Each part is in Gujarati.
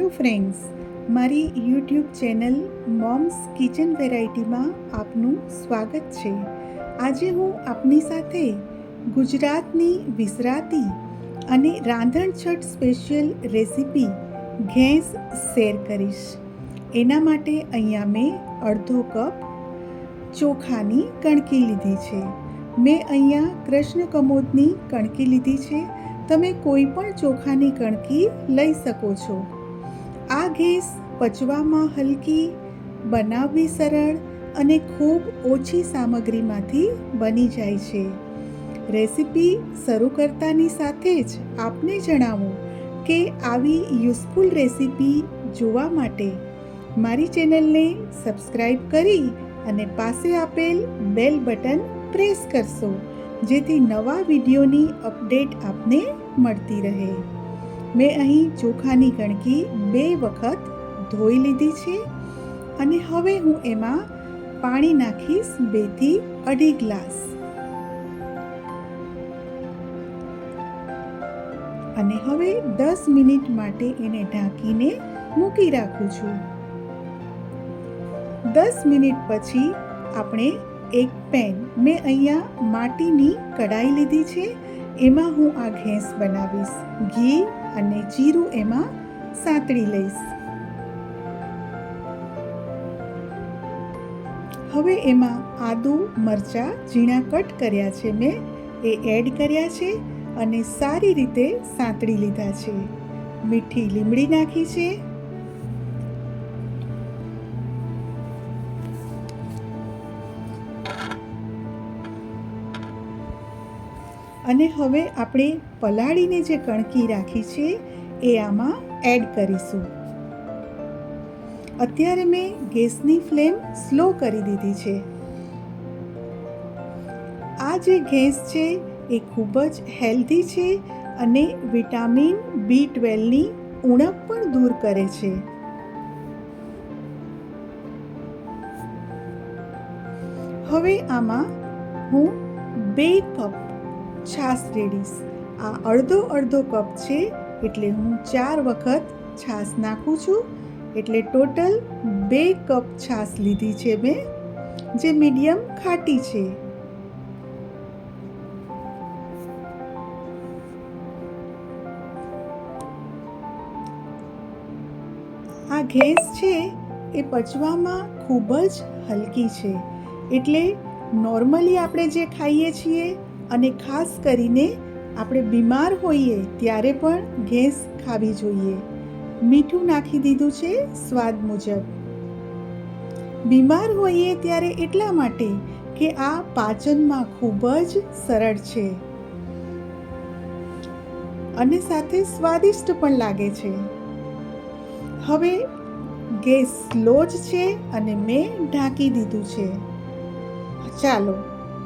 હેલો ફ્રેન્ડ્સ, મારી યુટ્યુબ ચેનલ મોમ્સ કિચન વેરાયટીમાં આપનું સ્વાગત છે. આજે હું આપની સાથે ગુજરાતની વિસરાતી અને રાંધણછટ સ્પેશિયલ રેસીપી ઘેંસ શેર કરીશ. એના માટે અહીંયા મેં અડધો કપ ચોખાની કણકી લીધી છે. મેં અહીંયા કૃષ્ણ કમોદની કણકી લીધી છે. તમે કોઈ પણ ચોખાની કણકી લઈ શકો છો. આ ઘેંસ પચવામાં હલકી, બનાવવી સરળ અને ખૂબ ઓછી સામગ્રીમાંથી બની જાય છે. રેસીપી શરૂ કરતાની સાથે જ આપને જણાવું કે આવી યુઝફુલ રેસીપી જોવા માટે મારી ચેનલને સબસ્ક્રાઈબ કરી અને પાસે આપેલ બેલ બટન પ્રેસ કરશો, જેથી નવા વિડીયોની અપડેટ આપને મળતી રહે. મેં અહીં ચોખાની કણકી 2 વખત ધોઈ લીધી છે અને હવે હું એમાં પાણી નાખીશ 2 થી 2.5 ગ્લાસ અને હવે 10 મિનિટ માટે એને ઢાંકીને મૂકી રાખું છું. 10 મિનિટ પછી આપણે એક પેન, મેં અહીંયા માટીની કઢાઈ લીધી છે, એમાં હું આ ઘેંસ બનાવીશ. ઘી અને જીરું એમાં સાંતળી લઈશ. હવે એમાં આદુ, મરચાં ઝીણા કટ કર્યા છે મેં એ એડ કર્યા છે અને સારી રીતે સાંતળી લીધા છે. મીઠી લીમડી નાખી છે. અને હવે આપણે પલાળીને જે કણકી રાખી છે એ આમાં એડ કરીશું. અત્યારે મેં ગેસની ફ્લેમ સ્લો કરી દીધી છે. આ જે ઘેંસ છે એ ખૂબ જ હેલ્ધી છે અને વિટામિન B12ની ઉણપ પણ દૂર કરે છે. હવે આમાં હું 2 કપ છાશ રેડીશ. આ અડધો કપ છે એટલે હું 4 વખત છાશ નાખું છું. એટલે ટોટલ 2 કપ છાશ લીધી છે મેં, જે મીડિયમ ખાટી છે. આ ઘેંસ છે એ પચવામાં ખૂબ જ હલકી છે. એટલે નોર્મલી આપણે જે ખાઈએ છીએ અને ખાસ કરીને આપણે બીમાર હોઈએ ત્યારે પણ ઘેંસ ખાવી જોઈએ. મીઠું નાખી દીધું છે સ્વાદ મુજબ. બીમાર હોઈએ ત્યારે એટલા માટે કે આ પાચનમાં ખૂબ જ સરળ છે અને સાથે સ્વાદિષ્ટ પણ લાગે છે. હવે ગેસ સ્લો જ છે અને મેં ઢાંકી દીધું છે. ચાલો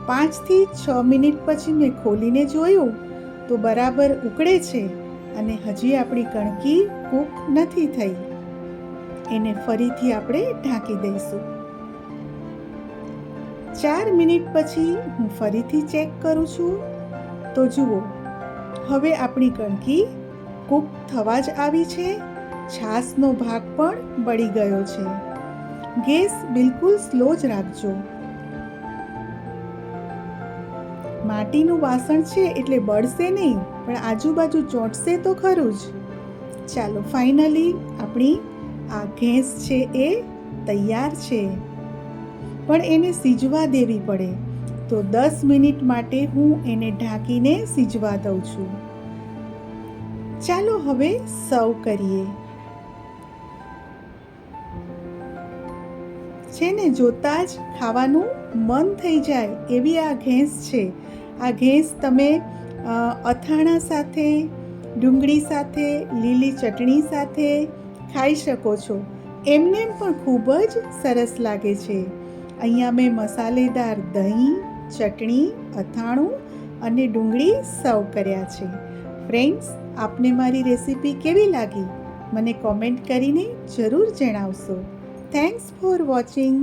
5 થી 6 મિનિટ પછી મેં ખોલીને જોયું તો બરાબર ઉકળે છે અને હજી આપણી કણકી કૂક નથી થઈ. એને ફરીથી આપણે ઢાંકી દઈશું. 4 મિનિટ પછી હું ફરીથી ચેક કરું છું તો જુઓ, હવે આપણી કણકી કૂક થવા જ આવી છે. છાશનો ભાગ પણ બળી ગયો છે. ગેસ બિલકુલ સ્લો જ રાખજો. માટીનું વાસણ છે એટલે બળશે નહીં, પણ આજુબાજુ ચોંટશે તો ખરું જ. ચાલો, ફાઇનલી આપણી આ ઘેંસ છે એ તૈયાર છે, પણ એને સીજવા દેવી પડે. તો 10 મિનિટ માટે હું એને ઢાંકીને સીજવા દઉં છું. ચાલો હવે સર્વ કરીએ. છે ને, જોતા જ ખાવાનું મન થઈ જાય એવી આ ઘેંસ છે. આ ઘેંસ તમે અથાણા સાથે, ડુંગળી સાથે, લીલી ચટણી સાથે ખાઈ શકો છો. એમને પણ ખૂબ જ સરસ લાગે છે. અહીંયા મેં મસાલેદાર દહીં, ચટણી, અથાણું અને ડુંગળી સર્વ કર્યા છે. ફ્રેન્ડ્સ, આપને મારી રેસીપી કેવી લાગી મને કોમેન્ટ કરીને જરૂર જણાવશો. Thanks for watching.